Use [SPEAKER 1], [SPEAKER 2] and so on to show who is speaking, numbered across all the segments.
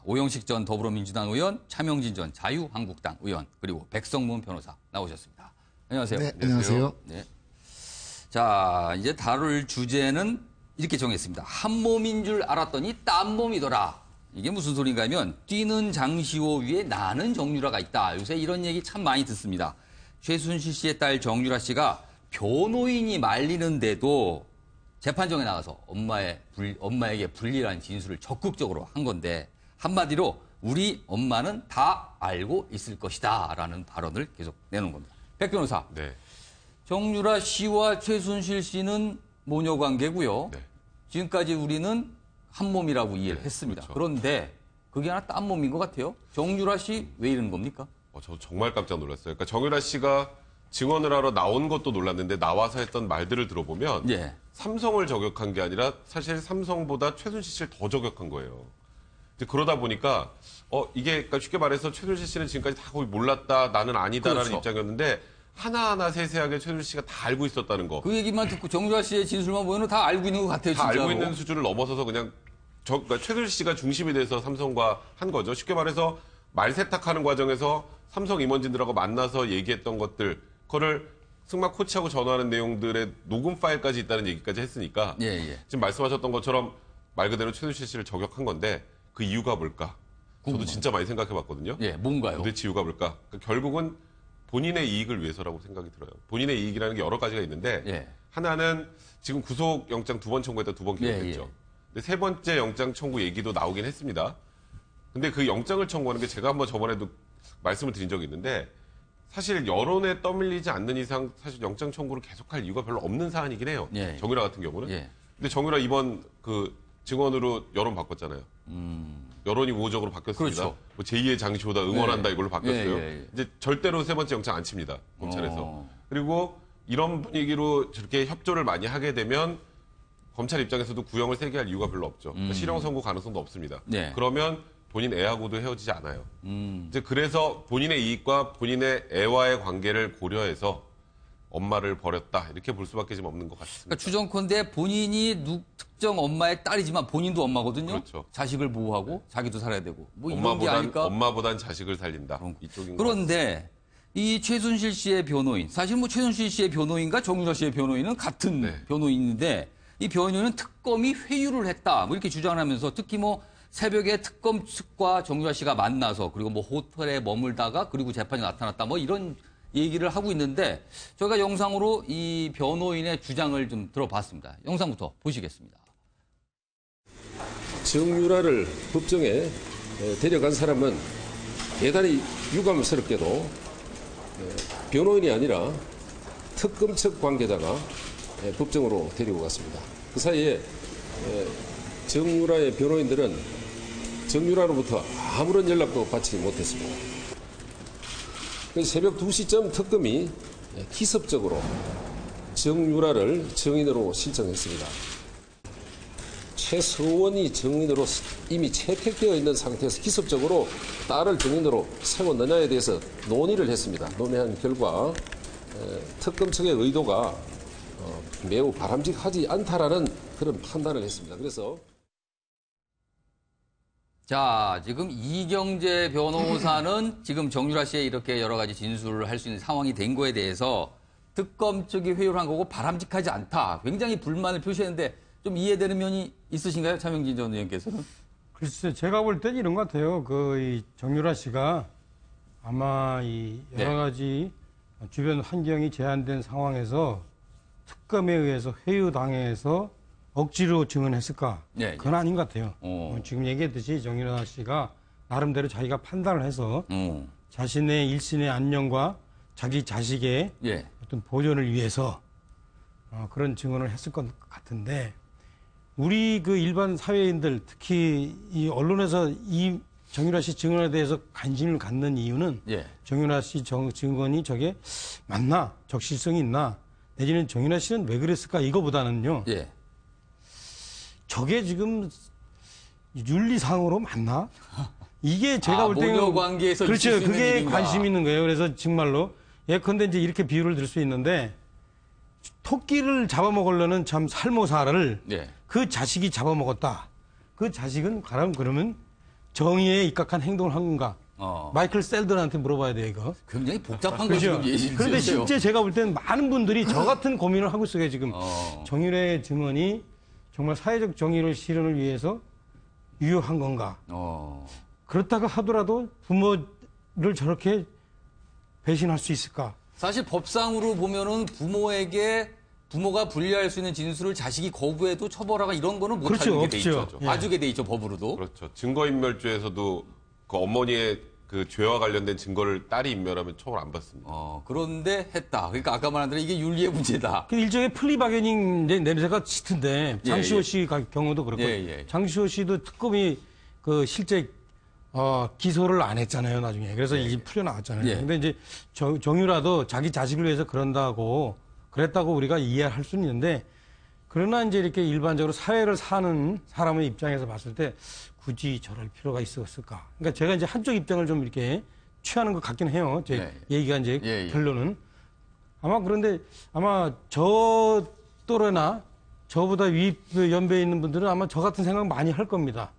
[SPEAKER 1] 오영식 전 더불어민주당 의원, 차명진 전 자유한국당 의원, 그리고 백성문 변호사 나오셨습니다. 안녕하세요.
[SPEAKER 2] 네, 안녕하세요.
[SPEAKER 1] 네. 자, 이제 다룰 주제는 이렇게 정했습니다. 한 몸인 줄 알았더니 딴 몸이더라. 이게 무슨 소린가 하면 뛰는 장시호 위에 나는 정유라가 있다. 요새 이런 얘기 참 많이 듣습니다. 최순실 씨의 딸 정유라 씨가 변호인이 말리는데도 재판정에 나가서 엄마에게 불리한 진술을 적극적으로 한 건데 한마디로 우리 엄마는 다 알고 있을 것이다 라는 발언을 계속 내놓은 겁니다. 백 변호사.
[SPEAKER 3] 네.
[SPEAKER 1] 정유라 씨와 최순실 씨는 모녀 관계고요.
[SPEAKER 3] 네.
[SPEAKER 1] 지금까지 우리는 한 몸이라고 이해를 했습니다.
[SPEAKER 3] 그렇죠.
[SPEAKER 1] 그런데 그게 하나 딴 몸인 것 같아요. 정유라 씨 왜 이러는 겁니까?
[SPEAKER 3] 저 정말 깜짝 놀랐어요. 그러니까 정유라 씨가 증언을 하러 나온 것도 놀랐는데 나와서 했던 말들을 들어보면
[SPEAKER 1] 예.
[SPEAKER 3] 삼성을 저격한 게 아니라 사실 삼성보다 최순실 씨를 더 저격한 거예요. 이제 그러다 보니까 이게 그러니까 쉽게 말해서 최순실 씨는 지금까지 다 거의 몰랐다, 나는 아니다라는
[SPEAKER 1] 그렇죠.
[SPEAKER 3] 입장이었는데 하나하나 세세하게 최순실 씨가 다 알고 있었다는 거.
[SPEAKER 1] 그 얘기만 듣고 정유라 씨의 진술만 보면 다 알고 있는 것 같아요.
[SPEAKER 3] 다
[SPEAKER 1] 진짜로.
[SPEAKER 3] 알고 있는 수준을 넘어서서 그냥 그러니까 최순실 씨가 중심이 돼서 삼성과 한 거죠. 쉽게 말해서 말 세탁하는 과정에서 삼성 임원진들하고 만나서 얘기했던 것들, 그거를 승마 코치하고 전화하는 내용들의 녹음 파일까지 있다는 얘기까지 했으니까
[SPEAKER 1] 예.
[SPEAKER 3] 지금 말씀하셨던 것처럼 말 그대로 최순실 씨를 저격한 건데 그 이유가 뭘까? 저도 진짜 많이 생각해봤거든요.
[SPEAKER 1] 예, 뭔가요?
[SPEAKER 3] 도대체 이유가 뭘까? 그러니까 결국은 본인의 이익을 위해서라고 생각이 들어요. 본인의 이익이라는 게 여러 가지가 있는데
[SPEAKER 1] 예.
[SPEAKER 3] 하나는 지금 구속영장 2번 청구했다 2번 기각했죠.
[SPEAKER 1] 예.
[SPEAKER 3] 근데 세 번째 영장 청구 얘기도 나오긴 했습니다. 근데 그 영장을 청구하는 게 제가 한번 저번에도 말씀을 드린 적이 있는데 사실 여론에 떠밀리지 않는 이상 사실 영장 청구를 계속할 이유가 별로 없는 사안이긴 해요.
[SPEAKER 1] 예.
[SPEAKER 3] 정유라 같은 경우는.
[SPEAKER 1] 예.
[SPEAKER 3] 근데 정유라 이번 그 증언으로 여론 바꿨잖아요. 여론이 우호적으로 바뀌었습니다.
[SPEAKER 1] 그렇죠.
[SPEAKER 3] 뭐 제2의 장시호다 응원한다
[SPEAKER 1] 예.
[SPEAKER 3] 이걸로 바뀌었어요.
[SPEAKER 1] 예.
[SPEAKER 3] 이제 절대로 세 번째 영장 안 칩니다. 검찰에서. 그리고 이런 분위기로 저렇게 협조를 많이 하게 되면 검찰 입장에서도 구형을 세게 할 이유가 별로 없죠. 그러니까 실형 선고 가능성도 없습니다.
[SPEAKER 1] 네.
[SPEAKER 3] 그러면 본인 애하고도 헤어지지 않아요. 이제 그래서 본인의 이익과 본인의 애와의 관계를 고려해서 엄마를 버렸다 이렇게 볼 수밖에 지금 없는 것 같습니다.
[SPEAKER 1] 그러니까 추정컨대 본인이 특정 엄마의 딸이지만 본인도 엄마거든요.
[SPEAKER 3] 그렇죠.
[SPEAKER 1] 자식을 보호하고 자기도 살아야 되고 뭐 이런 게 아닐까?
[SPEAKER 3] 엄마보단 자식을 살린다. 이쪽인 것
[SPEAKER 1] 그런데 이 최순실 씨의 변호인, 사실 뭐 최순실 씨의 변호인과 정유라 씨의 변호인은 같은
[SPEAKER 3] 네.
[SPEAKER 1] 변호인인데 이 변호인은 특검이 회유를 했다 뭐 이렇게 주장을 하면서 특히 뭐 새벽에 특검 측과 정유라 씨가 만나서 그리고 뭐 호텔에 머물다가 그리고 재판이 나타났다 뭐 이런 얘기를 하고 있는데 저희가 영상으로 이 변호인의 주장을 좀 들어봤습니다. 영상부터 보시겠습니다.
[SPEAKER 4] 정유라를 법정에 데려간 사람은 대단히 유감스럽게도 변호인이 아니라 특검 측 관계자가 법정으로 데리고 갔습니다. 그 사이에 정유라의 변호인들은 정유라로부터 아무런 연락도 받지 못했습니다. 그래서 새벽 2시쯤 특검이 기습적으로 정유라를 증인으로 신청했습니다. 최서원이 증인으로 이미 채택되어 있는 상태에서 기습적으로 딸을 증인으로 세웠느냐에 대해서 논의를 했습니다. 논의한 결과 특검 측의 의도가 매우 바람직하지 않다라는 그런 판단을 했습니다. 그래서
[SPEAKER 1] 자, 지금 이경재 변호사는 지금 정유라 씨의 이렇게 여러 가지 진술을 할 수 있는 상황이 된 거에 대해서 특검 측이 회유를 한 거고 바람직하지 않다. 굉장히 불만을 표시했는데 좀 이해되는 면이 있으신가요? 차명진 전 의원께서는?
[SPEAKER 5] 글쎄, 제가 볼 땐 이런 것 같아요. 이 정유라 씨가 아마 이 여러 가지 주변 환경이 제한된 상황에서 특검에 의해서 회유당해서 억지로 증언했을까?
[SPEAKER 1] 예.
[SPEAKER 5] 그건 아닌 것 같아요. 지금 얘기했듯이 정유라 씨가 나름대로 자기가 판단을 해서 자신의 일신의 안녕과 자기 자식의 어떤 보존을 위해서 그런 증언을 했을 것 같은데 우리 그 일반 사회인들 특히 이 언론에서 이 정유라 씨 증언에 대해서 관심을 갖는 이유는 정유라 씨 증언이 저게 맞나? 적실성이 있나? 내지는 정유라 씨는 왜 그랬을까? 이거보다는요. 저게 지금 윤리상으로 맞나? 이게 제가 볼 때는
[SPEAKER 1] 모녀 관계에서
[SPEAKER 5] 그렇죠. 그게 관심 있는 거예요. 그래서 정말로 예컨대 이제 이렇게 비유를 들 수 있는데 토끼를 잡아먹으려는 참 살모사를 그 자식이 잡아먹었다. 그 자식은 그러면 정의에 입각한 행동을 한 건가? 마이클 셀던한테 물어봐야 돼요, 이거.
[SPEAKER 1] 굉장히 복잡한 거
[SPEAKER 5] 그렇죠?
[SPEAKER 1] 지금 예시를
[SPEAKER 5] 그런데
[SPEAKER 1] 들었어요.
[SPEAKER 5] 실제 제가 볼 때는 많은 분들이 저 같은 고민을 하고 있어요, 지금. 정유라의 증언이 정말 사회적 정의를 실현을 위해서 유효한 건가? 그렇다고 하더라도 부모를 저렇게 배신할 수 있을까?
[SPEAKER 1] 사실 법상으로 보면은 부모가 불리할 수 있는 진술을 자식이 거부해도 처벌하거나 이런 거는
[SPEAKER 5] 그렇죠,
[SPEAKER 1] 못하게 돼 있죠.
[SPEAKER 5] 없죠.
[SPEAKER 1] 봐주게 돼 있죠, 법으로도.
[SPEAKER 3] 그렇죠. 증거인멸죄에서도 그 어머니의 그 죄와 관련된 증거를 딸이 인멸하면 처벌 안 받습니다.
[SPEAKER 1] 그런데 했다. 그러니까 아까 말한 대로 이게 윤리의 문제다.
[SPEAKER 5] 그 일종의 플리바게닝 냄새가 짙은데 장시호 씨 경우도 그렇고 장시호 씨도 특검이 그 실제 기소를 안 했잖아요, 나중에. 그래서 이게 풀려나왔잖아요. 근데 이제 정유라도 자기 자식을 위해서 그랬다고 우리가 이해할 수는 있는데, 그러나 이제 이렇게 일반적으로 사회를 사는 사람의 입장에서 봤을 때 굳이 저럴 필요가 있었을까? 그러니까 제가 이제 한쪽 입장을 좀 이렇게 취하는 것 같긴 해요. 제 얘기가 이제 결론은. 그런데 아마 저 또래나 저보다 위 연배에 있는 분들은 아마 저 같은 생각 많이 할 겁니다.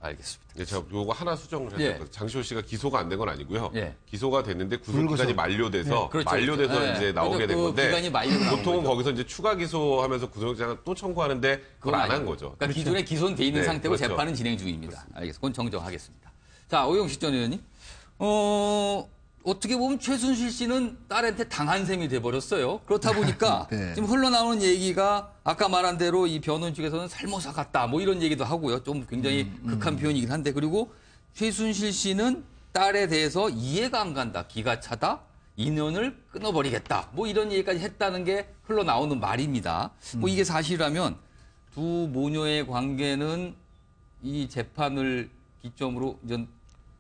[SPEAKER 1] 알겠습니다.
[SPEAKER 3] 네, 제가 요거 하나 수정을 해야 될 것 같아요. 장시호 씨가 기소가 안 된 건 아니고요. 기소가 됐는데 구속기간이
[SPEAKER 2] 불구속.
[SPEAKER 3] 만료돼서
[SPEAKER 1] 그렇죠,
[SPEAKER 3] 만료돼서
[SPEAKER 1] 그렇죠.
[SPEAKER 3] 이제 나오게 된 건데
[SPEAKER 1] 기간이 만료가
[SPEAKER 3] 보통은 거기서 이제 추가 기소하면서 구속영장을 또 청구하는데 그걸 안 한 거죠.
[SPEAKER 1] 그러니까 기존에 기소는 돼 있는
[SPEAKER 3] 네,
[SPEAKER 1] 상태고
[SPEAKER 3] 그렇죠.
[SPEAKER 1] 재판은 진행 중입니다. 알겠습니다. 그건 정정하겠습니다. 자, 오영식 전 의원님. 어떻게 보면 최순실 씨는 딸한테 당한 셈이 돼버렸어요. 그렇다 보니까
[SPEAKER 2] 네.
[SPEAKER 1] 지금 흘러나오는 얘기가 아까 말한 대로 이 변호인 측에서는 살모사 같다 뭐 이런 얘기도 하고요. 좀 굉장히 극한 표현이긴 한데, 그리고 최순실 씨는 딸에 대해서 이해가 안 간다, 기가 차다, 인연을 끊어버리겠다 뭐 이런 얘기까지 했다는 게 흘러나오는 말입니다. 뭐 이게 사실이라면 두 모녀의 관계는 이 재판을 기점으로 이제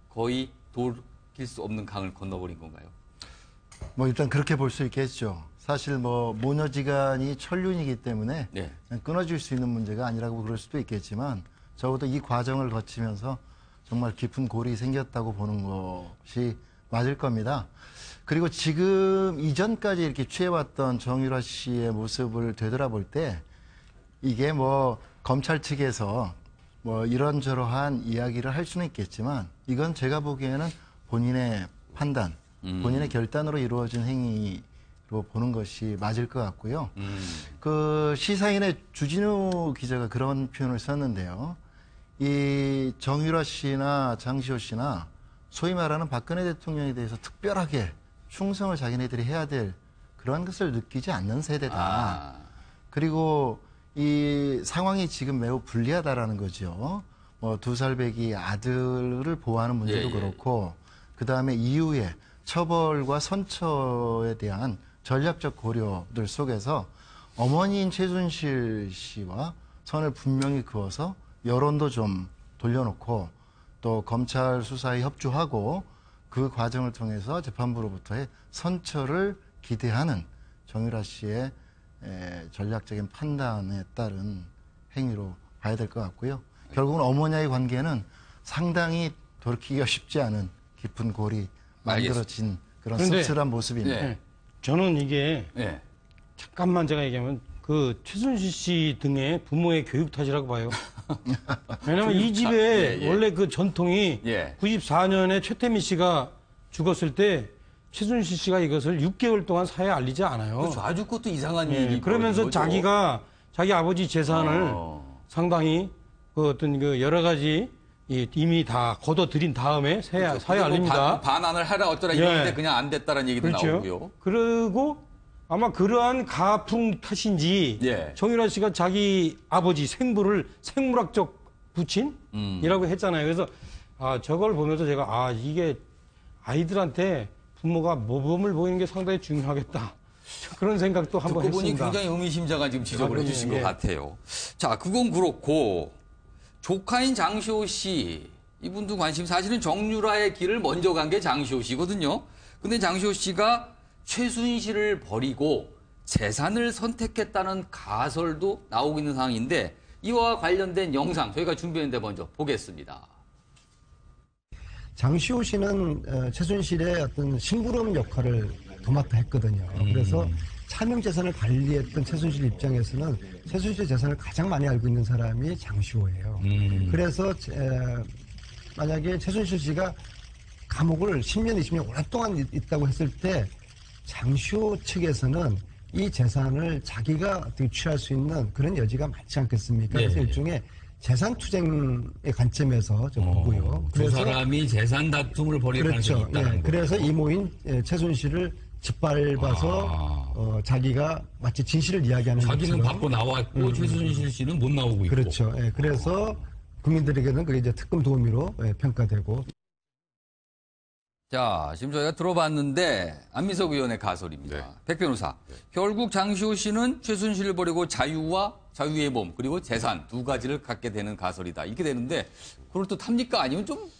[SPEAKER 1] 거의 돌이킬 수 없는 강을 건너버린 건가요?
[SPEAKER 2] 뭐 일단 그렇게 볼 수 있겠죠. 사실 뭐 모녀지간이 천륜이기 때문에
[SPEAKER 1] 네.
[SPEAKER 2] 그냥 끊어질 수 있는 문제가 아니라고 그럴 수도 있겠지만, 적어도 이 과정을 거치면서 정말 깊은 골이 생겼다고 보는 것이 맞을 겁니다. 그리고 지금 이전까지 이렇게 취해왔던 정유라 씨의 모습을 되돌아볼 때 이게 뭐 검찰 측에서 뭐 이런저러한 이야기를 할 수는 있겠지만, 이건 제가 보기에는 본인의 판단, 본인의 결단으로 이루어진 행위로 보는 것이 맞을 것 같고요. 그 시사인의 주진우 기자가 그런 표현을 썼는데요. 이 정유라 씨나 장시호 씨나 소위 말하는 박근혜 대통령에 대해서 특별하게 충성을 자기네들이 해야 될 그런 것을 느끼지 않는 세대다. 그리고 이 상황이 지금 매우 불리하다라는 거죠. 뭐 2살 배기 아들을 보호하는 문제도 그렇고, 그 다음에 이후에 처벌과 선처에 대한 전략적 고려들 속에서 어머니인 최순실 씨와 선을 분명히 그어서 여론도 좀 돌려놓고 또 검찰 수사에 협조하고 그 과정을 통해서 재판부로부터의 선처를 기대하는 정유라 씨의 전략적인 판단에 따른 행위로 봐야 될 것 같고요. 결국은 어머니와의 관계는 상당히 돌이키기가 쉽지 않은 깊은 골이 만들어진 그런 씁쓸한 모습입니다.
[SPEAKER 5] 저는 이게 잠깐만 제가 얘기하면 그 최순실 씨 등의 부모의 교육 탓이라고 봐요. 왜냐하면 이 집에 원래 그 전통이 94년에 최태민 씨가 죽었을 때 최순실 씨가 이것을 6개월 동안 사회에 알리지 않아요.
[SPEAKER 1] 그렇죠. 아주 그것도 이상한 일이
[SPEAKER 5] 그러면서 자기가 자기 아버지 재산을 상당히 그 어떤 그 여러 가지 이미 다 거둬들인 다음에 사회에 알립니다.
[SPEAKER 1] 반환을 하라 어쩌라 이러는데 그냥 안 됐다는 얘기도 나오고요.
[SPEAKER 5] 그리고 아마 그러한 가풍 탓인지 정유라 씨가 자기 아버지 생부를 생물학적 부친이라고 했잖아요. 그래서 저걸 보면서 제가 이게 아이들한테 부모가 모범을 보이는 게 상당히 중요하겠다. 그런 생각도 한번
[SPEAKER 1] 듣고 보니
[SPEAKER 5] 했습니다.
[SPEAKER 1] 굉장히 의미심장한 지금 지적을 해주신 것 같아요. 자, 그건 그렇고 조카인 장시호 씨, 이분도 관심, 사실은 정유라의 길을 먼저 간 게 장시호 씨거든요. 근데 장시호 씨가 최순실을 버리고 재산을 선택했다는 가설도 나오고 있는 상황인데, 이와 관련된 영상 저희가 준비했는데 먼저 보겠습니다.
[SPEAKER 6] 장시호 씨는 최순실의 어떤 심부름 역할을 도맡아 했거든요. 그래서 차명 재산을 관리했던 최순실 입장에서는 최순실 재산을 가장 많이 알고 있는 사람이 장시호예요. 그래서 만약에 최순실 씨가 감옥을 10년, 20년 오랫동안 있다고 했을 때 장시호 측에서는 이 재산을 자기가 어떻게 취할 수 있는 그런 여지가 많지 않겠습니까? 그래서
[SPEAKER 7] 네.
[SPEAKER 6] 일종의 재산 투쟁의 관점에서 좀 보고요.
[SPEAKER 7] 두 사람이 재산 다툼을 벌일
[SPEAKER 6] 그렇죠.
[SPEAKER 7] 가능성이 있다는 거죠.
[SPEAKER 6] 그래서 이모인 최순실을 짓밟아서 자기가 마치 진실을 이야기하는
[SPEAKER 7] 자기는
[SPEAKER 6] 것처럼.
[SPEAKER 7] 받고 나왔고 최순실 씨는 못 나오고 있고.
[SPEAKER 6] 그렇죠. 그래서 국민들에게는 그게 이제 특검 도우미로 평가되고.
[SPEAKER 1] 자, 지금 저희가 들어봤는데 안민석 의원의 가설입니다.
[SPEAKER 3] 네.
[SPEAKER 1] 백 변호사. 결국 장시호 씨는 최순실을 버리고 자유와 자유의 몸 그리고 재산 두 가지를 갖게 되는 가설이다. 이렇게 되는데 그럴듯합니까? 아니면 좀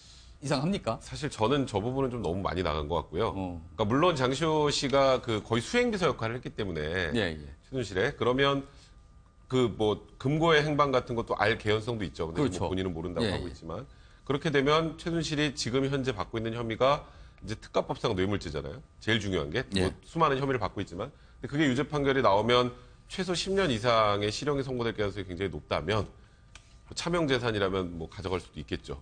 [SPEAKER 1] 이상합니까?
[SPEAKER 3] 사실 저는 저 부분은 좀 너무 많이 나간 것 같고요. 그러니까 물론 장시호 씨가 그 거의 수행비서 역할을 했기 때문에 최순실에 그러면 그 뭐 금고의 행방 같은 것도 알 개연성도 있죠. 근데
[SPEAKER 1] 그렇죠.
[SPEAKER 3] 뭐 본인은 모른다고 하고 있지만 그렇게 되면 최순실이 지금 현재 받고 있는 혐의가 이제 특가법상 뇌물죄잖아요. 제일 중요한 게 뭐 수많은 혐의를 받고 있지만 근데 그게 유죄 판결이 나오면 최소 10년 이상의 실형이 선고될 가능성이 굉장히 높다면 뭐 차명재산이라면 뭐 가져갈 수도 있겠죠.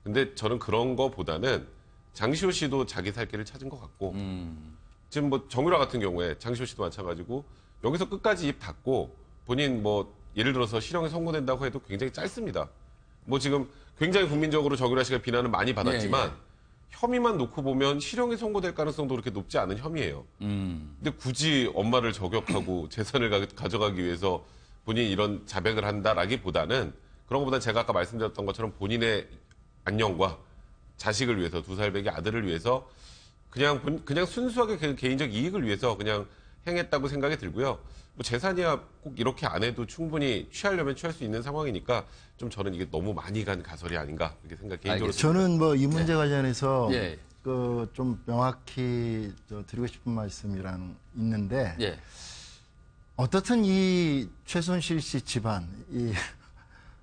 [SPEAKER 3] 근데 저는 그런 거보다는 장시호 씨도 자기 살 길을 찾은 것 같고 지금 뭐 정유라 같은 경우에 장시호 씨도 마찬가지고 여기서 끝까지 입 닫고 본인 뭐 예를 들어서 실형이 선고된다고 해도 굉장히 짧습니다. 뭐 지금 굉장히 국민적으로 정유라 씨가 비난을 많이 받았지만 혐의만 놓고 보면 실형이 선고될 가능성도 그렇게 높지 않은 혐의예요. 근데 굳이 엄마를 저격하고 재산을 가져가기 위해서 본인이 이런 자백을 한다라기보다는 그런 것보다 제가 아까 말씀드렸던 것처럼 본인의 안녕과 자식을 위해서 2살배기 아들을 위해서 그냥 순수하게 그 개인적 이익을 위해서 그냥 행했다고 생각이 들고요. 뭐 재산이야 꼭 이렇게 안 해도 충분히 취하려면 취할 수 있는 상황이니까 좀 저는 이게 너무 많이 간 가설이 아닌가 이렇게 생각 개인적으로.
[SPEAKER 2] 저는 뭐 이 문제 관련해서 그 좀 명확히 드리고 싶은 말씀이랑 있는데 어떻든 이 최순실 씨 집안 이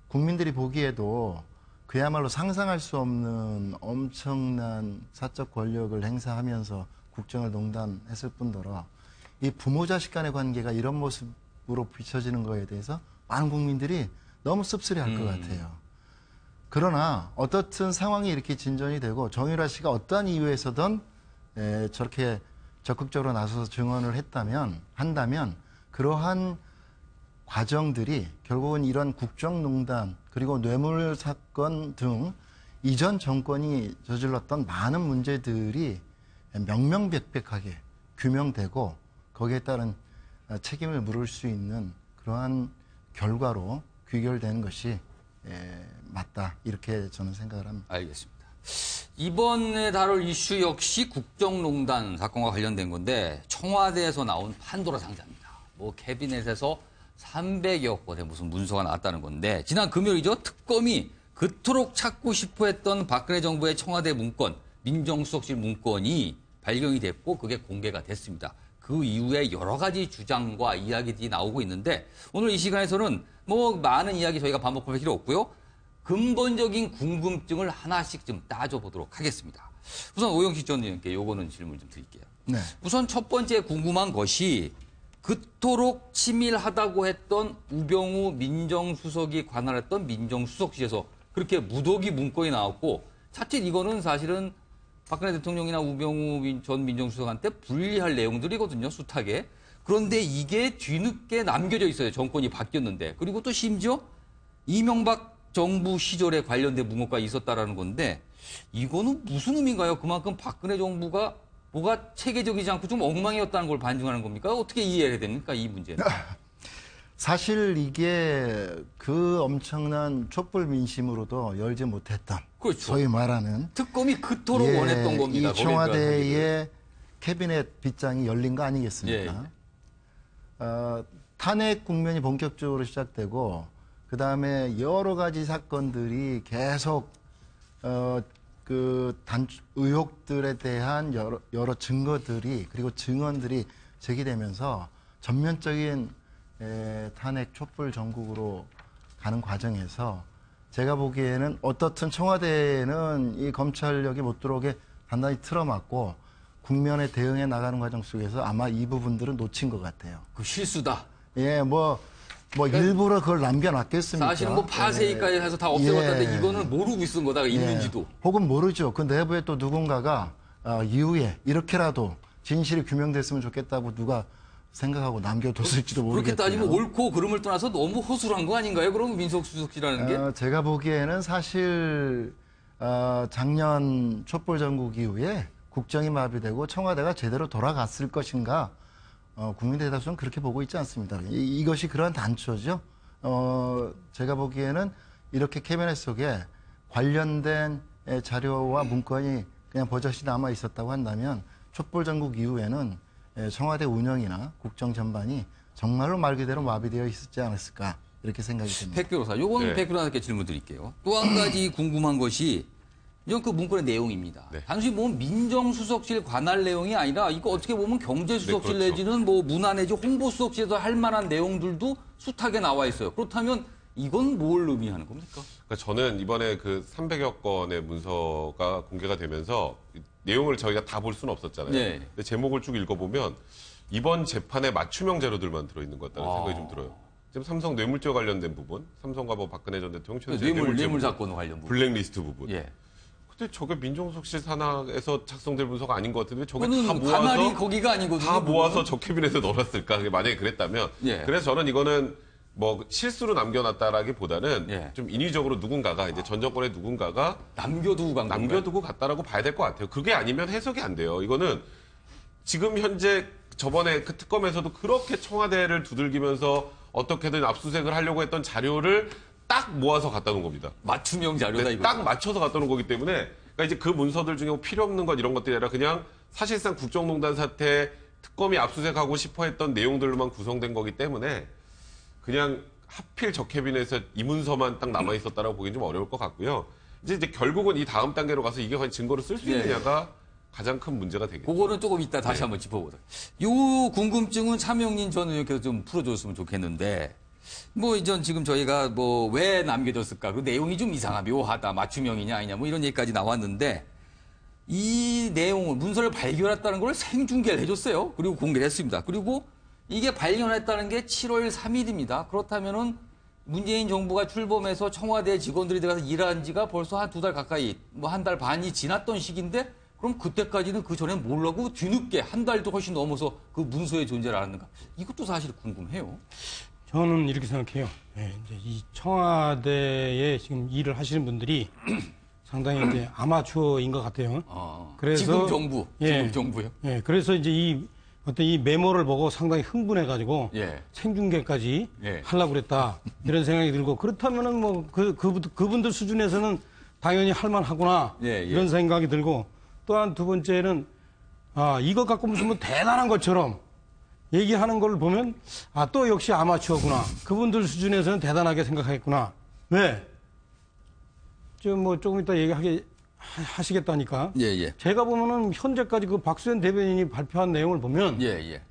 [SPEAKER 2] 국민들이 보기에도 그야말로 상상할 수 없는 엄청난 사적 권력을 행사하면서 국정을 농단했을 뿐더러 이 부모 자식 간의 관계가 이런 모습으로 비춰지는 거에 대해서 많은 국민들이 너무 씁쓸해할 것 같아요. 그러나 어떻든 상황이 이렇게 진전이 되고 정유라 씨가 어떠한 이유에서든 저렇게 적극적으로 나서서 증언을 한다면 그러한 과정들이 결국은 이런 국정농단 그리고 뇌물 사건 등 이전 정권이 저질렀던 많은 문제들이 명명백백하게 규명되고 거기에 따른 책임을 물을 수 있는 그러한 결과로 귀결되는 것이 맞다 이렇게 저는 생각을 합니다.
[SPEAKER 1] 알겠습니다. 이번에 다룰 이슈 역시 국정농단 사건과 관련된 건데 청와대에서 나온 판도라 상자입니다. 뭐 캐비넷에서 300여 건의 무슨 문서가 나왔다는 건데 지난 금요일이죠. 특검이 그토록 찾고 싶어 했던 박근혜 정부의 청와대 문건, 민정수석실 문건이 발견이 됐고 그게 공개가 됐습니다. 그 이후에 여러 가지 주장과 이야기들이 나오고 있는데 오늘 이 시간에서는 뭐 많은 이야기 저희가 반복할 필요 없고요. 근본적인 궁금증을 하나씩 좀 따져보도록 하겠습니다. 우선 오영식 전 의원께 요거는 질문 좀 드릴게요.
[SPEAKER 2] 네.
[SPEAKER 1] 우선 첫 번째 궁금한 것이 그토록 치밀하다고 했던 우병우 민정수석이 관할했던 민정수석실에서 그렇게 무더기 문건이 나왔고 자칫 이거는 사실은 박근혜 대통령이나 우병우 전 민정수석한테 불리할 내용들이거든요, 숱하게. 그런데 이게 뒤늦게 남겨져 있어요, 정권이 바뀌었는데. 그리고 또 심지어 이명박 정부 시절에 관련된 문건가 있었다라는 건데 이거는 무슨 의미인가요? 그만큼 박근혜 정부가 뭐가 체계적이지 않고 좀 엉망이었다는 걸 반증하는 겁니까? 어떻게 이해해야 됩니까, 이 문제는?
[SPEAKER 2] 사실 이게 그 엄청난 촛불 민심으로도 열지 못했던
[SPEAKER 1] 그렇죠.
[SPEAKER 2] 소위 말하는
[SPEAKER 1] 특검이 그토록 원했던 겁니다.
[SPEAKER 2] 이 청와대의 캐비넷 빗장이 열린 거 아니겠습니까? 탄핵 국면이 본격적으로 시작되고 그다음에 여러 가지 사건들이 계속 의혹들에 대한 여러 증거들이 그리고 증언들이 제기되면서 전면적인 탄핵 촛불 전국으로 가는 과정에서 제가 보기에는 어떻든 청와대는 이 검찰력이 못 들어오게 단단히 틀어막고 국면에 대응해 나가는 과정 속에서 아마 이 부분들은 놓친 것 같아요.
[SPEAKER 1] 그 실수다.
[SPEAKER 2] 예, 뭐 뭐 일부러 그걸 남겨놨겠습니까?
[SPEAKER 1] 사실은 뭐 파쇄까지 해서 다 없애봤는데 이거는 모르고 있은 거다 있는지도.
[SPEAKER 2] 혹은 모르죠. 그 내부에 또 누군가가 이후에 이렇게라도 진실이 규명됐으면 좋겠다고 누가 생각하고 남겨뒀을지도 모르겠고요.
[SPEAKER 1] 그렇게 따지면 옳고 그름을 떠나서 너무 허술한 거 아닌가요? 그럼 민석수석이라는 게?
[SPEAKER 2] 제가 보기에는 사실 작년 촛불 전국 이후에 국정이 마비되고 청와대가 제대로 돌아갔을 것인가 국민 대다수는 그렇게 보고 있지 않습니다. 이것이 그러한 단초죠. 제가 보기에는 이렇게 캐비넷 속에 관련된 자료와 문건이 그냥 버젓이 남아 있었다고 한다면 촛불 전국 이후에는 청와대 운영이나 국정 전반이 정말로 말 그대로 마비되어 있었지 않았을까 이렇게 생각이 듭니다.
[SPEAKER 1] 백 변호사, 요건
[SPEAKER 3] 네.
[SPEAKER 1] 백 변호사께 질문 드릴게요. 또 한 가지 궁금한 것이 이건 그 문건의 내용입니다.
[SPEAKER 3] 네.
[SPEAKER 1] 단순히 뭐 민정수석실 관할 내용이 아니라 이거 어떻게 보면 경제수석실
[SPEAKER 3] 네, 그렇죠.
[SPEAKER 1] 내지는 뭐 문화 내지 홍보수석실에서 할 만한 내용들도 숱하게 나와 있어요. 그렇다면 이건 뭘 의미하는 겁니까?
[SPEAKER 3] 그러니까 저는 이번에 그 300여 건의 문서가 공개가 되면서 내용을 저희가 다 볼 수는 없었잖아요.
[SPEAKER 1] 네.
[SPEAKER 3] 근데 제목을 쭉 읽어보면 이번 재판에 맞춤형 자료들만 들어있는 것 같다는 생각이 좀 들어요. 지금 삼성 뇌물죄와 관련된 부분, 삼성과 뭐 박근혜 전 대통령 최대
[SPEAKER 1] 뇌물 사건 관련 부분.
[SPEAKER 3] 블랙리스트 부분.
[SPEAKER 1] 예.
[SPEAKER 3] 근데 저게 민정수석실 산하에서 작성될 문서가 아닌 것 같은데 저게 다
[SPEAKER 1] 그거는 가만히
[SPEAKER 3] 모아서
[SPEAKER 1] 거기가 아니거든요.
[SPEAKER 3] 다 모아서 저 캐비넷에 넣어놨을까? 만약에 그랬다면.
[SPEAKER 1] 예.
[SPEAKER 3] 그래서 저는 이거는 뭐 실수로 남겨놨다라기보다는
[SPEAKER 1] 예.
[SPEAKER 3] 좀 인위적으로 누군가가 이제 전 정권의 누군가가
[SPEAKER 1] 남겨두고 간 건가요?
[SPEAKER 3] 남겨두고 갔다라고 봐야 될 것 같아요. 그게 아니면 해석이 안 돼요. 이거는 지금 현재 저번에 그 특검에서도 그렇게 청와대를 두들기면서 어떻게든 압수수색을 하려고 했던 자료를 딱 모아서 갖다 놓은 겁니다.
[SPEAKER 1] 맞춤형 자료다
[SPEAKER 3] 네,
[SPEAKER 1] 이거.
[SPEAKER 3] 딱 맞춰서 갖다 놓은 거기 때문에 그러니까 이제 그 문서들 중에 뭐 필요 없는 것 이런 것들이 아니라 그냥 사실상 국정농단 사태 특검이 압수수색하고 싶어 했던 내용들로만 구성된 거기 때문에 그냥 하필 저 캐비넷에 이 문서만 딱 남아 있었다라고 보기는 좀 어려울 것 같고요. 이제 결국은 이 다음 단계로 가서 이게 과연 증거로 쓸 수
[SPEAKER 1] 예,
[SPEAKER 3] 있느냐가 가장 큰 문제가 되겠죠.
[SPEAKER 1] 그거는 조금 이따 다시 한번 짚어보도록. 요 궁금증은 차명진 전 의원께서 좀 풀어줬으면 좋겠는데, 뭐 이전 지금 저희가 뭐 왜 남겨졌을까? 그 내용이 좀 묘하다. 맞춤형이냐 아니냐 뭐 이런 얘기까지 나왔는데, 이 내용을 문서를 발견했다는 걸 생중계를 해줬어요. 그리고 공개를 했습니다. 그리고 이게 발견했다는 게 7월 3일입니다. 그렇다면은 문재인 정부가 출범해서 청와대 직원들이 들어가서 일한 지가 벌써 한 2달 가까이, 뭐 한 달 반이 지났던 시기인데, 그럼 그때까지는 그 전에 몰라고 뒤늦게 한 달도 훨씬 넘어서 그 문서의 존재를 알았는가? 이것도 사실 궁금해요.
[SPEAKER 5] 저는 이렇게 생각해요. 예, 이제 이 청와대에 지금 일을 하시는 분들이 상당히 이제 아마추어인 것 같아요. 그래서
[SPEAKER 1] 지금 정부,
[SPEAKER 5] 예,
[SPEAKER 1] 지금 정부요.
[SPEAKER 5] 예, 그래서 이제 이 어떤 이 메모를 보고 상당히 흥분해가지고
[SPEAKER 1] 예.
[SPEAKER 5] 생중계까지
[SPEAKER 1] 예.
[SPEAKER 5] 하려고 그랬다 이런 생각이 들고 그렇다면은 뭐 그분들 수준에서는 당연히 할만하구나
[SPEAKER 1] 예, 예.
[SPEAKER 5] 이런 생각이 들고 또한 두 번째는 이것 갖고 무슨 뭐 대단한 것처럼 얘기하는 걸 보면 또 역시 아마추어구나 그분들 수준에서는 대단하게 생각하겠구나 왜? 좀 뭐 조금 이따 하시겠다니까.
[SPEAKER 1] 예, 예.
[SPEAKER 5] 제가 보면은 현재까지 그 박수현 대변인이 발표한 내용을 보면
[SPEAKER 1] 예, 예.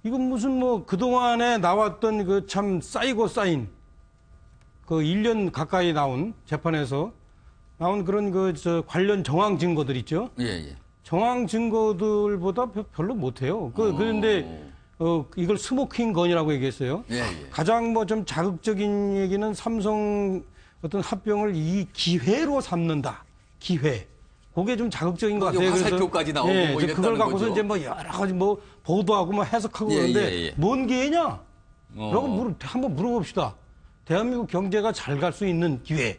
[SPEAKER 5] 이건 무슨 뭐 그동안에 나왔던 그 참 쌓이고 쌓인 그 1년 가까이 나온 재판에서 나온 그런 관련 정황 증거들 있죠.
[SPEAKER 1] 예, 예.
[SPEAKER 5] 정황 증거들보다 별로 못해요. 그런데 이걸 스모킹 건이라고 얘기했어요.
[SPEAKER 1] 예, 예.
[SPEAKER 5] 가장 뭐 좀 자극적인 얘기는 삼성 어떤 합병을 이 기회로 삼는다. 기회. 그게 좀 자극적인 것 같아요.
[SPEAKER 1] 화살표까지 나오고
[SPEAKER 5] 예,
[SPEAKER 1] 뭐
[SPEAKER 5] 이제 그걸
[SPEAKER 1] 이랬다는
[SPEAKER 5] 갖고서
[SPEAKER 1] 거죠.
[SPEAKER 5] 이제 뭐 여러 가지 뭐 보도하고 뭐 해석하고
[SPEAKER 1] 예,
[SPEAKER 5] 그러는데
[SPEAKER 1] 예, 예.
[SPEAKER 5] 뭔 기회냐? 라고 한번 물어봅시다. 대한민국 경제가 잘 갈 수 있는 기회.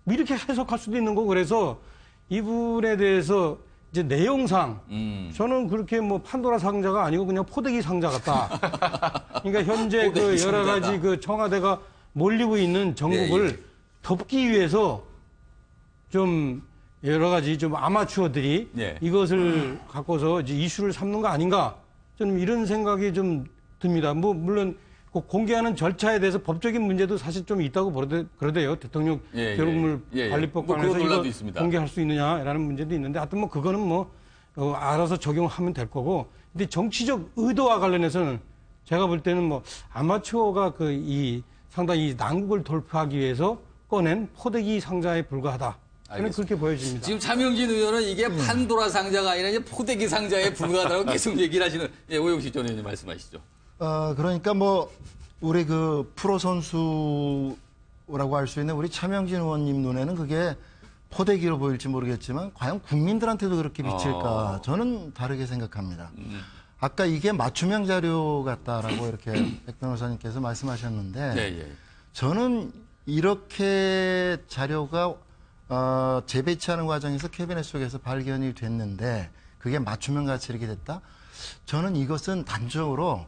[SPEAKER 5] 뭐 이렇게 해석할 수도 있는 거고 그래서 이분에 대해서 이제 내용상 저는 그렇게 뭐 판도라 상자가 아니고 그냥 포대기 상자 같다. 그러니까 현재 그 여러 가지 그 청와대가 몰리고 있는 정국을
[SPEAKER 1] 예, 예.
[SPEAKER 5] 덮기 위해서 좀 여러 가지 좀 아마추어들이
[SPEAKER 1] 예.
[SPEAKER 5] 이것을 갖고서 이제 이슈를 삼는 거 아닌가 저는 이런 생각이 좀 듭니다. 뭐 물론 그 공개하는 절차에 대해서 법적인 문제도 사실 좀 있다고 그러대요. 대통령
[SPEAKER 1] 예,
[SPEAKER 5] 결국물
[SPEAKER 1] 예, 예.
[SPEAKER 5] 관리법
[SPEAKER 1] 뭐 그런
[SPEAKER 5] 관해서
[SPEAKER 1] 논란도
[SPEAKER 5] 이거
[SPEAKER 1] 있습니다.
[SPEAKER 5] 공개할 수 있느냐라는 문제도 있는데 하여튼 뭐 그거는 뭐 알아서 적용하면 될 거고 근데 정치적 의도와 관련해서는 제가 볼 때는 뭐 아마추어가 상당히 난국을 돌파하기 위해서 꺼낸 포대기 상자에 불과하다. 저는
[SPEAKER 1] 알겠습니다.
[SPEAKER 5] 그렇게 보여집니다.
[SPEAKER 1] 지금 차명진 의원은 이게 판도라 상자가 아니라 이제 포대기 상자에 불과하다고 계속 얘기를 하시는, 오영식 전 의원님 말씀하시죠.
[SPEAKER 2] 그러니까 뭐 우리 그 프로 선수라고 할 수 있는 우리 차명진 의원님 눈에는 그게 포대기로 보일지 모르겠지만 과연 국민들한테도 그렇게 비칠까? 저는 다르게 생각합니다. 아까 이게 맞춤형 자료 같다라고 이렇게 백 변호사님께서 말씀하셨는데
[SPEAKER 1] 예, 예.
[SPEAKER 2] 저는 이렇게 자료가 재배치하는 과정에서 캐비넷 속에서 발견이 됐는데 그게 맞춤형 같이 이렇게 됐다? 저는 이것은 단적으로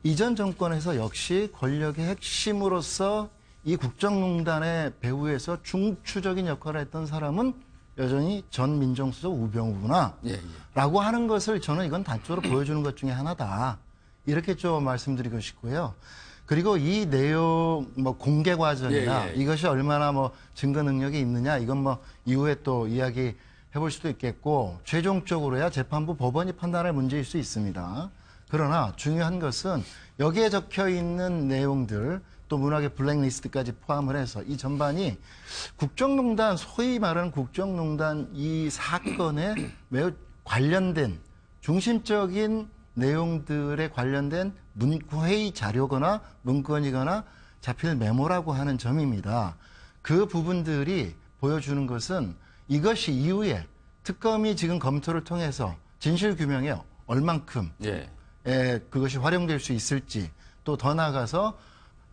[SPEAKER 2] 이전 정권에서 역시 권력의 핵심으로서 이 국정농단의 배후에서 중추적인 역할을 했던 사람은 여전히 전 민정수석 우병우구나 라고 하는 것을 저는 이건 단적으로 보여주는 것 중에 하나다. 이렇게 좀 말씀드리고 싶고요. 그리고 이 내용 뭐 공개 과정이나 이것이 얼마나 뭐 증거 능력이 있느냐 이건 뭐 이후에 또 이야기 해볼 수도 있겠고 최종적으로야 재판부 법원이 판단할 문제일 수 있습니다. 그러나 중요한 것은 여기에 적혀 있는 내용들 또 문학의 블랙리스트까지 포함을 해서 이 전반이 국정농단 소위 말하는 국정농단 이 사건에 매우 관련된 중심적인 내용들에 관련된 회의 자료거나 문건이거나 자필 메모라고 하는 점입니다. 그 부분들이 보여주는 것은 이것이 이후에 특검이 지금 검토를 통해서 진실규명에 얼만큼 그것이 활용될 수 있을지 또 더 나아가서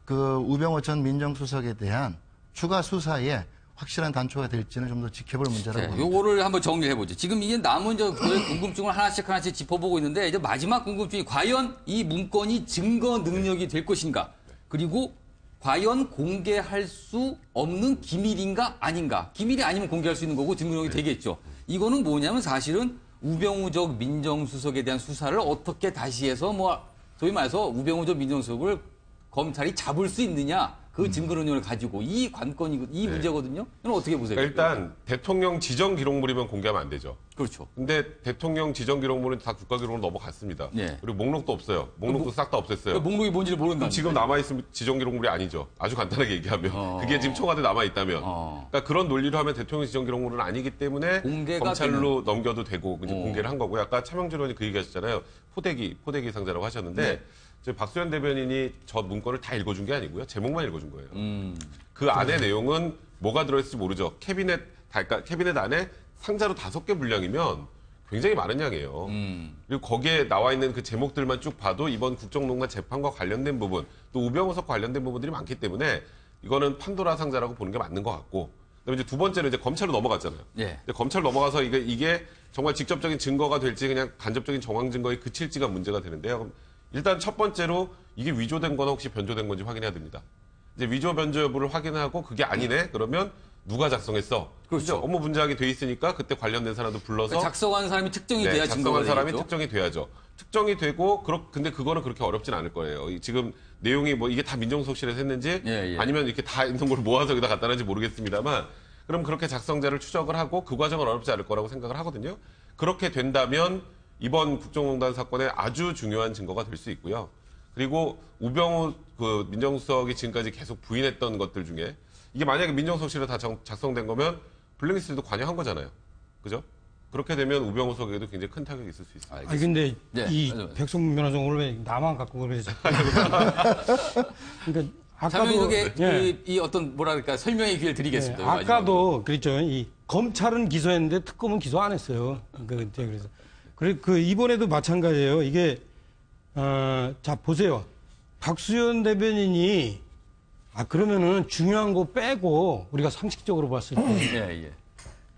[SPEAKER 2] 그 우병우 전 민정수석에 대한 추가 수사에 확실한 단초가 될지는 좀 더 지켜볼 문제라고 봅니다.
[SPEAKER 1] 요거를 한번 정리해 보죠. 지금 이게 남은 궁금증을 하나씩 짚어보고 있는데 이제 마지막 궁금증이 과연 이 문건이 증거 능력이 될 것인가? 그리고 과연 공개할 수 없는 기밀인가 아닌가? 기밀이 아니면 공개할 수 있는 거고 증거 능력이 되겠죠. 이거는 뭐냐면 사실은 우병우 전 민정수석에 대한 수사를 어떻게 다시 해서 뭐 소위 말해서 우병우 전 민정수석을 검찰이 잡을 수 있느냐 그 증거 능력을 가지고 이 관건이 이 문제거든요. 이건 어떻게 보세요?
[SPEAKER 3] 일단 대통령 지정 기록물이면 공개하면 안 되죠.
[SPEAKER 1] 그렇죠.
[SPEAKER 3] 근데 대통령 지정 기록물은 다 국가 기록으로 넘어갔습니다. 그리고 목록도 없어요. 목록도 싹 다 없앴어요.
[SPEAKER 1] 그러니까 목록이 뭔지를 모른다.
[SPEAKER 3] 지금 남아있으면 지정 기록물이 아니죠. 아주 간단하게 얘기하면. 그게 지금 청와대 남아있다면. 그러니까 그런 논리로 하면 대통령 지정 기록물은 아니기 때문에 검찰로 넘겨도 되고 이제 공개를 한 거고요. 아까 차명진 의원이 그 얘기 하셨잖아요. 포대기 상자라고 하셨는데 박수현 대변인이 저 문건을 다 읽어준 게 아니고요. 제목만 읽어준 거예요. 그 안에 내용은 뭐가 들어있을지 모르죠. 캐비넷 안에 상자로 5개 분량이면 굉장히 많은 양이에요. 그리고 거기에 나와 있는 그 제목들만 쭉 봐도 이번 국정농단 재판과 관련된 부분, 또 우병우석 관련된 부분들이 많기 때문에 이거는 판도라 상자라고 보는 게 맞는 것 같고, 그다음에 이제 두 번째는 이제 검찰로 넘어갔잖아요. 검찰로 넘어가서 이게 정말 직접적인 증거가 될지 그냥 간접적인 정황 증거에 그칠지가 문제가 되는데요. 일단 첫 번째로 이게 위조된 거나 혹시 변조된 건지 확인해야 됩니다. 이제 위조 변조 여부를 확인하고 그게 아니네 그러면 누가 작성했어? 그렇죠. 업무 분자하게 돼 있으니까 그때 관련된 사람도 불러서
[SPEAKER 1] 그러니까 작성한 사람이 특정이 돼야 증거가 되겠죠.
[SPEAKER 3] 작성한 사람이 특정이 돼야죠. 특정이 되고 근데 그거는 그렇게 어렵진 않을 거예요. 지금 내용이 뭐 이게 다 민정수석실에서 했는지 아니면 이렇게 다 있는 걸 모아서 여기다 갖다 놨는지 모르겠습니다만 그럼 그렇게 작성자를 추적을 하고 그 과정은 어렵지 않을 거라고 생각을 하거든요. 그렇게 된다면 이번 국정농단 사건의 아주 중요한 증거가 될 수 있고요. 그리고 우병우 그 민정수석이 지금까지 계속 부인했던 것들 중에 이게 만약에 민정수석실에 다 작성된 거면 블랙리스트도 관여한 거잖아요. 그죠? 그렇게 되면 우병우 수석에게도 굉장히 큰 타격이 있을 수 있습니다.
[SPEAKER 5] 아니 근데 이 백성문 변호사 오늘 왜 나만 갖고 그러지? 그러니까
[SPEAKER 1] 아까도 이 어떤 뭐랄까 설명의 기회를 드리겠습니다.
[SPEAKER 5] 아까도 그랬죠. 이 검찰은 기소했는데 특검은 기소 안 했어요. 그래서 그 이번에도 마찬가지예요. 이게 자 보세요. 박수현 대변인이 그러면은 중요한 거 빼고 우리가 상식적으로 봤을 때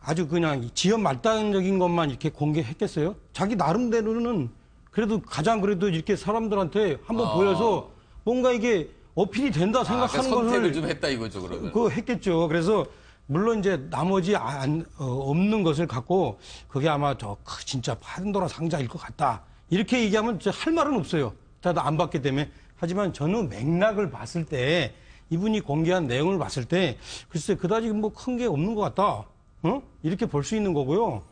[SPEAKER 5] 아주 그냥 지연 말단적인 것만 이렇게 공개했겠어요? 자기 나름대로는 그래도 그래도 이렇게 사람들한테 한번 보여서 뭔가 이게 어필이 된다 생각하는
[SPEAKER 1] 그러니까 선택을
[SPEAKER 5] 것을
[SPEAKER 1] 좀 했다 이거죠, 그러면.
[SPEAKER 5] 그거 했겠죠. 그래서 물론 이제 나머지 없는 것을 갖고 그게 아마 진짜 판도라 상자일 것 같다. 이렇게 얘기하면 할 말은 없어요. 다들 안 봤기 때문에. 하지만 저는 맥락을 봤을 때 이분이 공개한 내용을 봤을 때 글쎄 그다지 뭐 큰 게 없는 것 같다. 이렇게 볼 수 있는 거고요.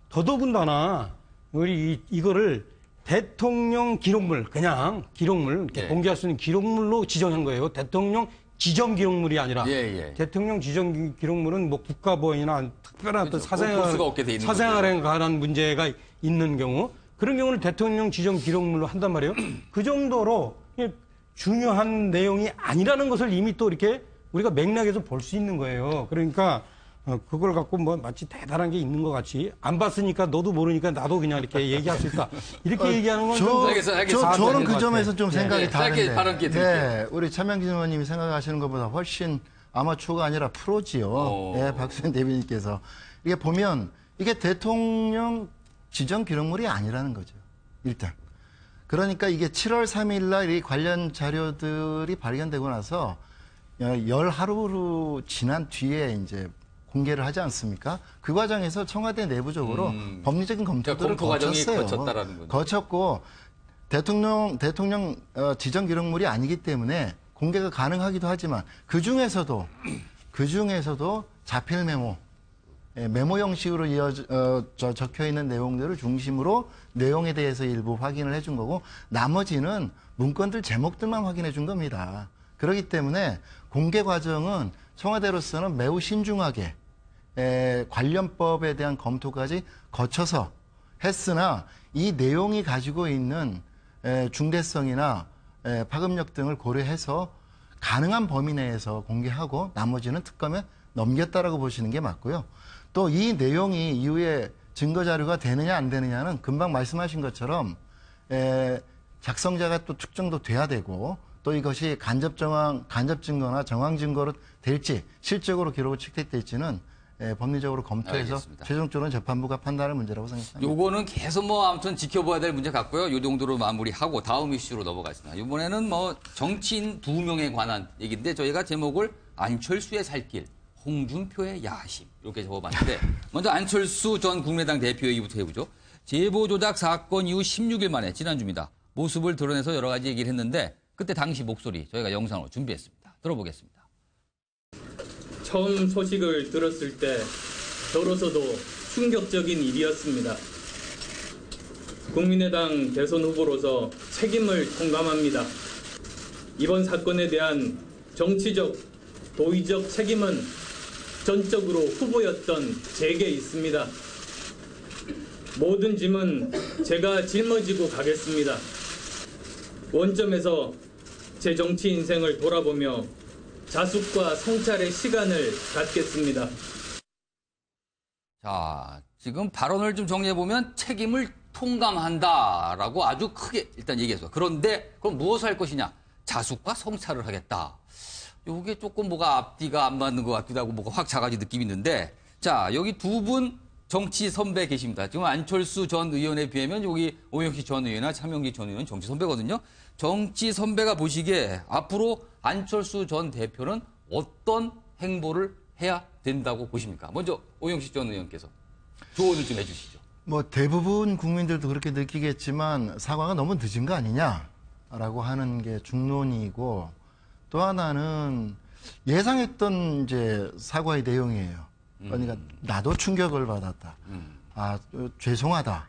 [SPEAKER 5] 더더군다나 우리 이거를 대통령 기록물 그냥 기록물 공개할 수 있는 기록물로 지정한 거예요. 대통령 지정 기록물이 아니라 대통령 지정 기록물은 뭐 국가보안이나 특별한 어떤 사생활에 관한 문제가 있는 경우 그런 경우는 대통령 지정 기록물로 한단 말이에요. 그 정도로 중요한 내용이 아니라는 것을 이미 또 이렇게 우리가 맥락에서 볼 수 있는 거예요. 그러니까 그걸 갖고 뭐 마치 대단한 게 있는 것 같이 안 봤으니까 너도 모르니까 나도 그냥 이렇게 얘기할 수 있다. 이렇게 얘기하는 건
[SPEAKER 2] 저는 그 점에서 좀 생각이 다른데.
[SPEAKER 1] 발언 기회
[SPEAKER 2] 우리 차명진 의원님이 생각하시는 것보다 훨씬 아마추어가 아니라 프로지요. 예, 박수현 대변인께서. 이게 보면 이게 대통령 지정 기록물이 아니라는 거죠. 일단. 그러니까 이게 7월 3일 날 이 관련 자료들이 발견되고 나서 열 하루로 지난 뒤에 이제 공개를 하지 않습니까? 그 과정에서 청와대 내부적으로 법리적인 검토들을 거쳤어요. 거쳤고 대통령 지정 기록물이 아니기 때문에 공개가 가능하기도 하지만 그 중에서도 자필 메모 형식으로 적혀 있는 내용들을 중심으로 내용에 대해서 일부 확인을 해준 거고 나머지는 문건들 제목들만 확인해 준 겁니다. 그렇기 때문에 공개 과정은 청와대로서는 매우 신중하게 관련법에 대한 검토까지 거쳐서 했으나 이 내용이 가지고 있는 중대성이나 파급력 등을 고려해서 가능한 범위 내에서 공개하고 나머지는 특검에 넘겼다라고 보시는 게 맞고요. 또 이 내용이 이후에 증거 자료가 되느냐 안 되느냐는 금방 말씀하신 것처럼 작성자가 또 특정도 돼야 되고 또 이것이 간접 증거나 정황 증거로 될지 실적으로 기록을 채택될지는 법리적으로 검토해서 알겠습니다. 최종적으로는 재판부가 판단할 문제라고 생각합니다.
[SPEAKER 1] 요거는 계속 뭐 아무튼 지켜봐야 될 문제 같고요. 요 정도로 마무리하고 다음 이슈로 넘어가겠습니다. 이번에는 뭐 정치인 2명에 관한 얘기인데 저희가 제목을 안철수의 살길, 홍준표의 야심 이렇게 적어봤는데 먼저 안철수 전 국민의당 대표 얘기부터 해보죠. 제보 조작 사건 이후 16일 만에 지난주입니다. 모습을 드러내서 여러 가지 얘기를 했는데 그때 당시 목소리 저희가 영상으로 준비했습니다. 들어보겠습니다.
[SPEAKER 8] 처음 소식을 들었을 때 저로서도 충격적인 일이었습니다. 국민의당 대선 후보로서 책임을 통감합니다. 이번 사건에 대한 정치적, 도의적 책임은 전적으로 후보였던 제게 있습니다. 모든 짐은 제가 짊어지고 가겠습니다. 원점에서 제 정치 인생을 돌아보며 자숙과 성찰의 시간을 갖겠습니다.
[SPEAKER 1] 자, 지금 발언을 좀 정리해보면 책임을 통감한다라고 아주 크게 일단 얘기했어요. 그런데 그럼 무엇을 할 것이냐? 자숙과 성찰을 하겠다. 요게 조금 뭐가 앞뒤가 안 맞는 것 같기도 하고 뭐가 확 작아진 느낌이 있는데 자, 여기 두 분 정치 선배 계십니다. 지금 안철수 전 의원에 비하면 여기 오영식 전 의원이나 차명기 전 의원은 정치 선배거든요. 정치 선배가 보시기에 앞으로 안철수 전 대표는 어떤 행보를 해야 된다고 보십니까? 먼저 오영식 전 의원께서 조언을 좀 해주시죠.
[SPEAKER 2] 뭐 대부분 국민들도 그렇게 느끼겠지만 사과가 너무 늦은 거 아니냐라고 하는 게 중론이고 또 하나는 예상했던 이제 사과의 내용이에요. 그러니까 나도 충격을 받았다. 죄송하다.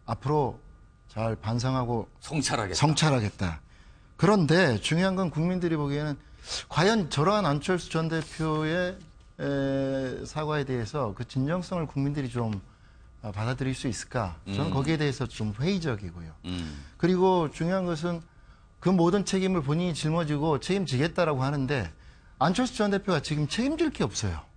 [SPEAKER 2] 앞으로 잘 반성하고 성찰하겠다. 그런데 중요한 건 국민들이 보기에는 과연 저러한 안철수 전 대표의 사과에 대해서 그 진정성을 국민들이 좀 받아들일 수 있을까? 저는 거기에 대해서 좀 회의적이고요. 그리고 중요한 것은 그 모든 책임을 본인이 짊어지고 책임지겠다라고 하는데 안철수 전 대표가 지금 책임질 게 없어요.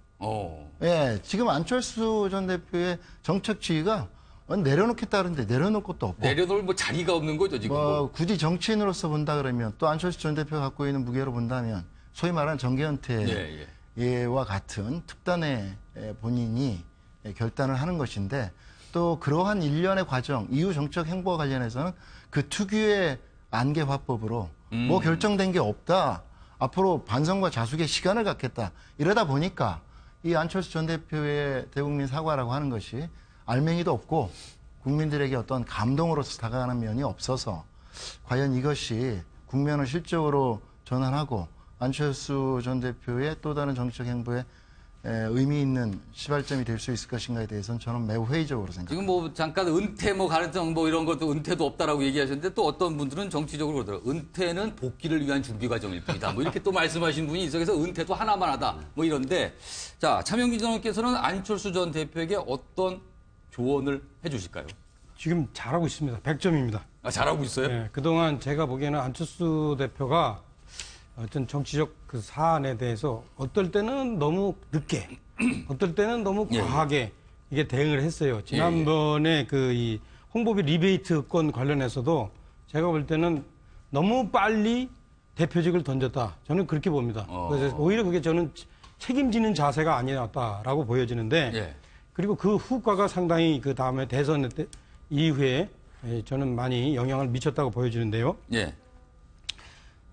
[SPEAKER 2] 예, 지금 안철수 전 대표의 정책 지위가 내려놓겠다는데 내려놓을 것도 없고.
[SPEAKER 1] 내려놓을 뭐 자리가 없는 거죠, 지금.
[SPEAKER 2] 굳이 정치인으로서 본다 그러면 또 안철수 전 대표가 갖고 있는 무게로 본다면 소위 말하는 정계은퇴와 같은 특단의 본인이 결단을 하는 것인데 또 그러한 일련의 과정, 이후 정책 행보와 관련해서는 그 특유의 안개 화법으로 뭐 결정된 게 없다. 앞으로 반성과 자숙의 시간을 갖겠다. 이러다 보니까 이 안철수 전 대표의 대국민 사과라고 하는 것이 알맹이도 없고 국민들에게 어떤 감동으로서 다가가는 면이 없어서 과연 이것이 국면을 실적으로 전환하고 안철수 전 대표의 또 다른 정치적 행보에 의미 있는 시발점이 될 수 있을 것인가에 대해서는 저는 매우 회의적으로 생각합니다.
[SPEAKER 1] 지금 뭐 잠깐 은퇴 뭐 가능성 뭐 이런 것도 은퇴도 없다라고 얘기하셨는데 또 어떤 분들은 정치적으로 그러더라고요. 은퇴는 복귀를 위한 준비 과정일 뿐이다. 뭐 이렇게 또 말씀하신 분이 있어서 은퇴도 하나만 하다. 뭐 이런데 자, 차명기 전 의원께서는 안철수 전 대표에게 어떤 조언을 해 주실까요?
[SPEAKER 5] 지금 잘하고 있습니다. 100점입니다.
[SPEAKER 1] 아, 잘하고 있어요?
[SPEAKER 5] 네, 그동안 제가 보기에는 안철수 대표가 어떤 정치적 그 사안에 대해서 어떨 때는 너무 늦게, 어떨 때는 너무 과하게 이게 대응을 했어요. 지난번에 그 이 홍보비 리베이트 건 관련해서도 제가 볼 때는 너무 빨리 대표직을 던졌다. 저는 그렇게 봅니다. 그래서 오히려 그게 저는 책임지는 자세가 아니었다라고 보여지는데 그리고 그 후과가 상당히 그 다음에 대선 이후에 저는 많이 영향을 미쳤다고 보여지는데요.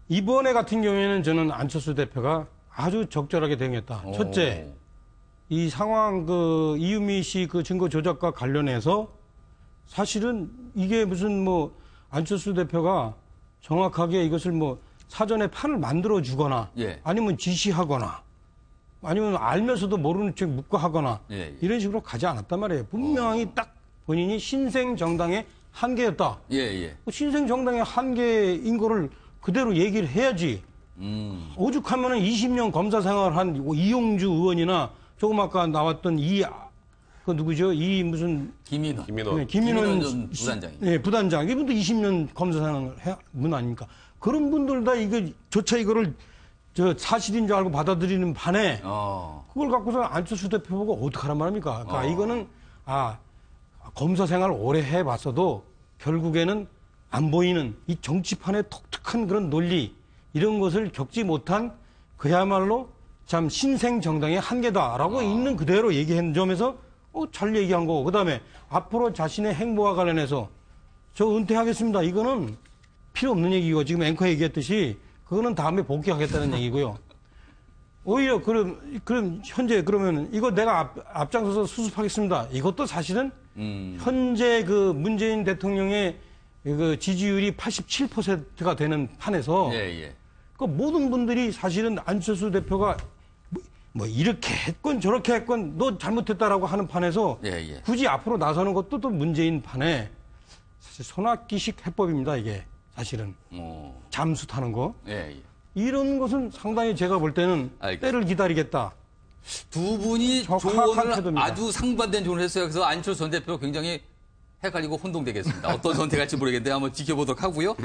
[SPEAKER 5] 이번에 같은 경우에는 저는 안철수 대표가 아주 적절하게 대응했다. 첫째, 이 상황 그 이유미 씨 그 증거 조작과 관련해서 사실은 이게 무슨 뭐 안철수 대표가 정확하게 이것을 뭐 사전에 판을 만들어 주거나 아니면 지시하거나 아니면 알면서도 모르는 척 묵과하거나 이런 식으로 가지 않았단 말이에요. 분명히 딱 본인이 신생 정당의 한계였다. 신생 정당의 한계인 거를 그대로 얘기를 해야지. 오죽하면은 20년 검사 생활한 이용주 의원이나 조금 아까 나왔던 그 누구죠?
[SPEAKER 3] 김인원
[SPEAKER 1] 전 부단장이.
[SPEAKER 5] 네, 부단장. 이분도 20년 검사 생활 분 아닙니까? 그런 분들 다 조차 이거를 사실인 줄 알고 받아들이는 반에 그걸 갖고서 안철수 대표 보고 어떡하란 말입니까? 그러니까 이거는 검사 생활 오래 해봤어도 결국에는 안 보이는 이 정치판의 독특한 그런 논리 이런 것을 겪지 못한 그야말로 참 신생 정당의 한계다라고 있는 그대로 얘기한 점에서 잘 얘기한 거고 그다음에 앞으로 자신의 행보와 관련해서 저 은퇴하겠습니다. 이거는 필요 없는 얘기고 지금 앵커 얘기했듯이 그거는 다음에 복귀하겠다는 얘기고요. 오히려 그럼 현재 그러면 이거 내가 앞장서서 수습하겠습니다. 이것도 사실은 현재 그 문재인 대통령의 그 지지율이 87%가 되는 판에서 그 모든 분들이 사실은 안철수 대표가 뭐 이렇게 했건 저렇게 했건 너 잘못했다라고 하는 판에서 굳이 앞으로 나서는 것도 또 문재인 판에 사실 손아귀식 해법입니다. 이게 사실은 잠수 타는 거 이런 것은 상당히 제가 볼 때는 때를 기다리겠다.
[SPEAKER 1] 두 분이 조언을 아주 상반된 조언을 했어요. 그래서 안철수 전 대표 굉장히 헷갈리고 혼동되겠습니다. 어떤 선택할지 모르겠는데 한번 지켜보도록 하고요.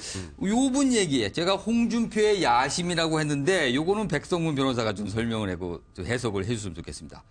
[SPEAKER 1] 요분 얘기에 제가 홍준표의 야심이라고 했는데 요거는 백성문 변호사가 좀 설명을 하고 해석을 해줬으면 좋겠습니다.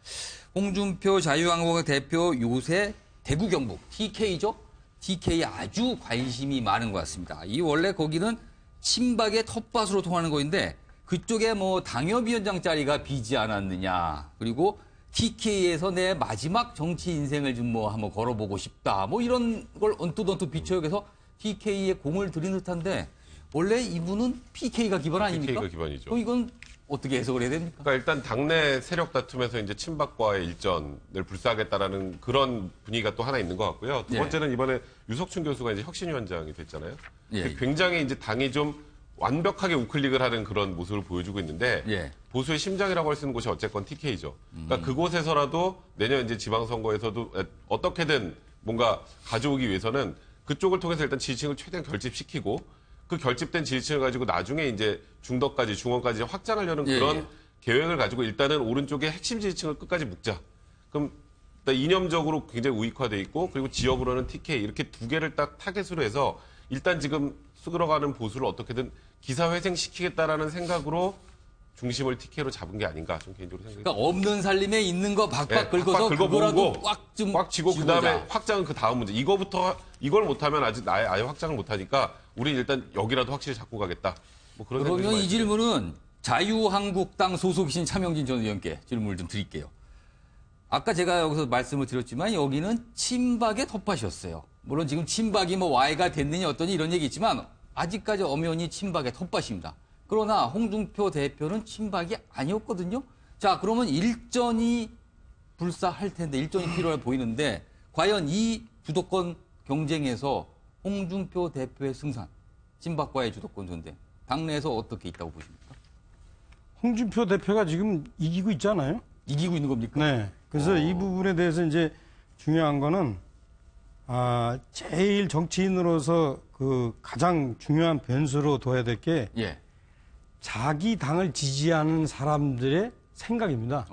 [SPEAKER 1] 홍준표 자유한국당 대표 요새 대구 경북 TK죠? TK에 아주 관심이 많은 것 같습니다. 이 원래 거기는 친박의 텃밭으로 통하는 거인데 그쪽에 뭐 당협위원장 자리가 비지 않았느냐. 그리고 TK에서 내 마지막 정치 인생을 좀 뭐 한번 걸어보고 싶다. 뭐 이런 걸 언뜻 비춰요. 그래서 TK에 공을 들인 듯한데 원래 이분은 PK가 기반 아닙니까?
[SPEAKER 3] PK가 기반이죠.
[SPEAKER 1] 그럼 이건 어떻게 해석을 해야 됩니까?
[SPEAKER 3] 그러니까 일단 당내 세력 다툼에서 이제 친박과의 일전을 불사하겠다라는 그런 분위기가 또 하나 있는 것 같고요. 두 번째는 이번에 유석춘 교수가 이제 혁신위원장이 됐잖아요. 굉장히 이제 당이 좀 완벽하게 우클릭을 하는 그런 모습을 보여주고 있는데 보수의 심장이라고 할 수 있는 곳이 어쨌건 TK죠. 그러니까 그곳에서라도 내년 이제 지방선거에서도 어떻게든 뭔가 가져오기 위해서는 그쪽을 통해서 일단 지지층을 최대한 결집시키고 그 결집된 지지층을 가지고 나중에 이제 중원까지 확장하려는 그런 계획을 가지고 일단은 오른쪽에 핵심 지지층을 끝까지 묶자. 그럼 일단 이념적으로 굉장히 우익화돼 있고 그리고 지역으로는 TK 이렇게 두 개를 딱 타겟으로 해서 일단 지금 쑥으러가는 보수를 어떻게든 기사회생시키겠다라는 생각으로 중심을 TK로 잡은 게 아닌가 좀 개인적으로 생각합니다.
[SPEAKER 1] 그러니까 없는 살림에 있는 거 박박 긁어서 그거라도 꽉
[SPEAKER 3] 쥐고 그다음에 확장은 그 다음 문제. 이걸 못하면 아예 확장을 못하니까 우리는 일단 여기라도 확실히 잡고 가겠다. 뭐 그런
[SPEAKER 1] 그러면 이 질문은 자유한국당 소속이신 차명진 전 의원께 질문을 좀 드릴게요. 아까 제가 여기서 말씀을 드렸지만 여기는 친박의 텃밭이었어요. 물론 지금 친박이 뭐 Y가 됐느냐 어떠니 이런 얘기 있지만 아직까지 엄연히 친박의 텃밭입니다. 그러나 홍준표 대표는 친박이 아니었거든요. 자, 그러면 일전이 불사할 텐데 일전이 필요해 보이는데 과연 이 주도권 경쟁에서 홍준표 대표의 승산, 친박과의 주도권 전쟁, 당내에서 어떻게 있다고 보십니까?
[SPEAKER 5] 홍준표 대표가 지금 이기고 있잖아요.
[SPEAKER 1] 이기고 있는 겁니까?
[SPEAKER 5] 네. 그래서 이 부분에 대해서 이제 중요한 거는 제일 정치인으로서 그 가장 중요한 변수로 둬야 될 게 자기 당을 지지하는 사람들의 생각입니다.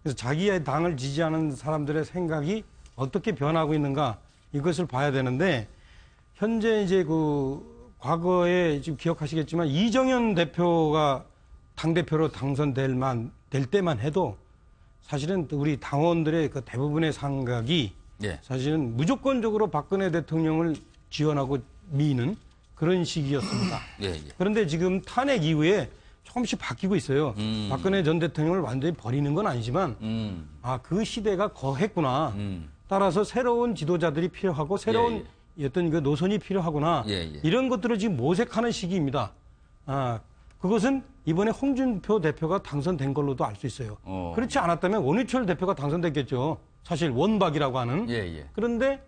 [SPEAKER 5] 그래서 자기의 당을 지지하는 사람들의 생각이 어떻게 변하고 있는가 이것을 봐야 되는데 현재 이제 과거에 지금 기억하시겠지만 이정현 대표가 당대표로 당선될 때만 해도 사실은 우리 당원들의 그 대부분의 생각이 사실은 무조건적으로 박근혜 대통령을 지원하고 미는 그런 시기였습니다. 그런데 지금 탄핵 이후에 조금씩 바뀌고 있어요. 박근혜 전 대통령을 완전히 버리는 건 아니지만 그 시대가 거했구나. 따라서 새로운 지도자들이 필요하고 새로운 어떤 그 노선이 필요하구나. 이런 것들을 지금 모색하는 시기입니다. 그것은 이번에 홍준표 대표가 당선된 걸로도 알 수 있어요. 그렇지 않았다면 원유철 대표가 당선됐겠죠. 사실 원박이라고 하는. 그런데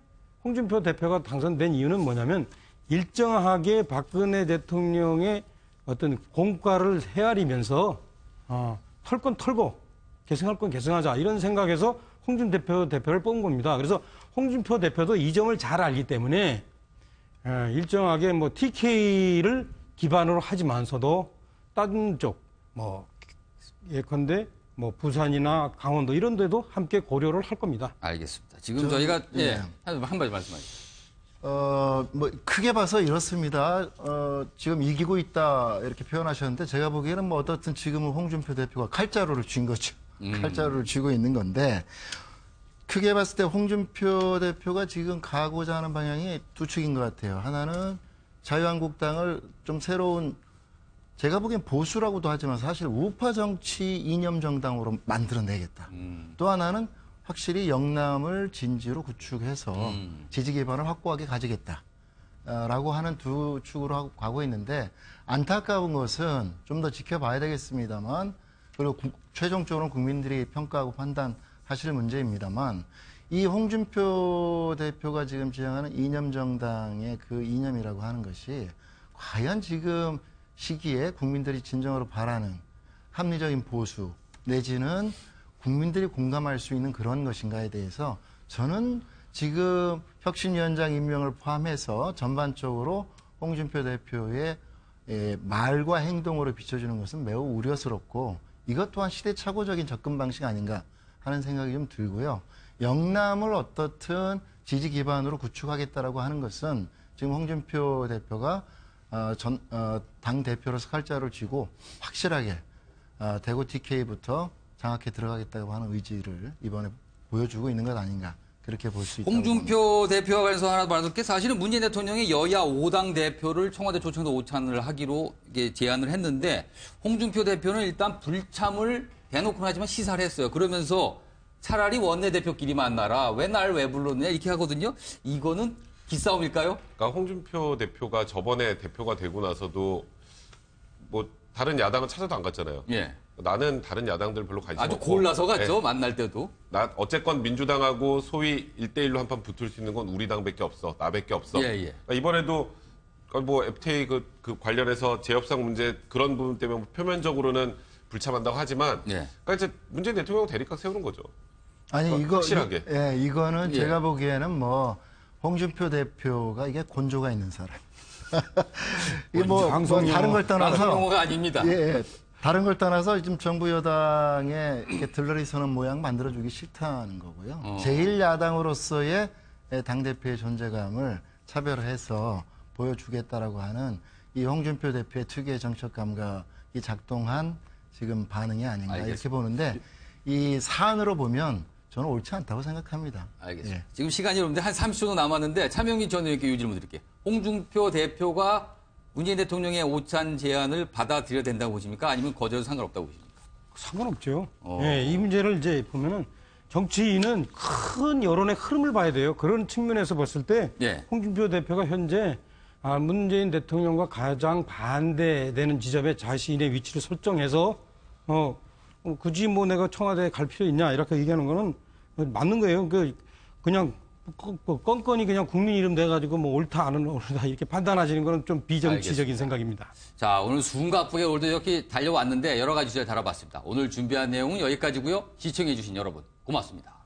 [SPEAKER 5] 홍준표 대표가 당선된 이유는 뭐냐면 일정하게 박근혜 대통령의 어떤 공과를 헤아리면서 털 건 털고 계승할 건 계승하자 이런 생각에서 홍준표 대표를 뽑은 겁니다. 그래서 홍준표 대표도 이 점을 잘 알기 때문에 일정하게 뭐 TK를 기반으로 하지만서도 다른 쪽 예컨대 부산이나 강원도 이런 데도 함께 고려를 할 겁니다.
[SPEAKER 1] 알겠습니다. 지금 저희가 한 가지 말씀하시죠.
[SPEAKER 2] 크게 봐서 이렇습니다. 지금 이기고 있다 이렇게 표현하셨는데 제가 보기에는 어떻든 지금은 홍준표 대표가 칼자루를 쥔 거죠. 칼자루를 쥐고 있는 건데 크게 봤을 때 홍준표 대표가 지금 가고자 하는 방향이 두 축인 것 같아요. 하나는 자유한국당을 좀 새로운 제가 보기엔 보수라고도 하지만 사실 우파 정치 이념 정당으로 만들어내겠다. 또 하나는 확실히 영남을 진지로 구축해서 지지 기반을 확고하게 가지겠다라고 하는 두 축으로 가고 있는데 안타까운 것은 좀 더 지켜봐야 되겠습니다만 그리고 최종적으로 국민들이 평가하고 판단하실 문제입니다만 이 홍준표 대표가 지금 지향하는 이념 정당의 그 이념이라고 하는 것이 과연 지금 시기에 국민들이 진정으로 바라는 합리적인 보수 내지는 국민들이 공감할 수 있는 그런 것인가에 대해서 저는 지금 혁신위원장 임명을 포함해서 전반적으로 홍준표 대표의 말과 행동으로 비춰주는 것은 매우 우려스럽고 이것 또한 시대착오적인 접근 방식 아닌가 하는 생각이 좀 들고요. 영남을 어떻든 지지 기반으로 구축하겠다라고 하는 것은 지금 홍준표 대표가 당 대표로서 칼자루를 쥐고 확실하게 대구 TK부터 장악해 들어가겠다고 하는 의지를 이번에 보여주고 있는 것 아닌가 그렇게 볼 수 있다고
[SPEAKER 1] 홍준표
[SPEAKER 2] 봅니다.
[SPEAKER 1] 대표와 관해서 하나 말씀드릴 게 사실은 문재인 대통령이 여야 5당 대표를 청와대 초청도 오찬을 하기로 제안을 했는데 홍준표 대표는 일단 불참을 대놓고는 하지만 시사를 했어요. 그러면서 차라리 원내대표끼리 만나라. 왜 날 왜 불렀냐 이렇게 하거든요. 이거는 기싸움일까요?
[SPEAKER 3] 그러니까 홍준표 대표가 저번에 대표가 되고 나서도 다른 야당은 찾아도 안 갔잖아요. 나는 다른 야당들 별로 관심 없고.
[SPEAKER 1] 아주 골라서 갔죠. 만날 때도.
[SPEAKER 3] 어쨌건 민주당하고 소위 1대1로 한판 붙을 수 있는 건 우리 당밖에 없어. 나밖에 없어. 그러니까 이번에도 FTA 그 관련해서 재협상 문제 그런 부분 때문에 표면적으로는 불참한다고 하지만 그러니까 이제 문재인 대통령 대립각 세우는 거죠.
[SPEAKER 2] 아니
[SPEAKER 3] 확실하게.
[SPEAKER 2] 이거는 제가 보기에는 홍준표 대표가 이게 곤조가 있는 사람. 이게 다른 걸 떠나서
[SPEAKER 1] 용어가 아닙니다.
[SPEAKER 2] 다른 걸 떠나서 지금 정부 여당에 이렇게 들러리 서는 모양 만들어주기 싫다는 거고요. 제1야당으로서의 당대표의 존재감을 차별해서 보여주겠다라고 하는 이 홍준표 대표의 특유의 정책 감각이 작동한 지금 반응이 아닌가 이렇게 보는데 이 사안으로 보면 저는 옳지 않다고 생각합니다.
[SPEAKER 1] 알겠습니다. 지금 시간이 없는데 한 30초 남았는데 차명민 전 의원께 이 질문 드릴게요. 홍준표 대표가 문재인 대통령의 오찬 제안을 받아들여야 된다고 보십니까? 아니면 거절도 상관없다고 보십니까?
[SPEAKER 5] 상관없죠. 이 문제를 이제 보면은 정치인은 큰 여론의 흐름을 봐야 돼요. 그런 측면에서 봤을 때 홍준표 대표가 현재 문재인 대통령과 가장 반대되는 지점에 자신의 위치를 설정해서 굳이 내가 청와대에 갈 필요 있냐 이렇게 얘기하는 거는 맞는 거예요. 그냥 껌껌이 그냥 국민 이름 돼가지고 옳다 안 옳다 이렇게 판단하시는 거는 좀 비정치적인 생각입니다.
[SPEAKER 1] 자, 오늘 숨가쁘게 오늘도 이렇게 달려왔는데 여러 가지 주제 다뤄봤습니다. 오늘 준비한 내용은 여기까지고요. 시청해주신 여러분 고맙습니다.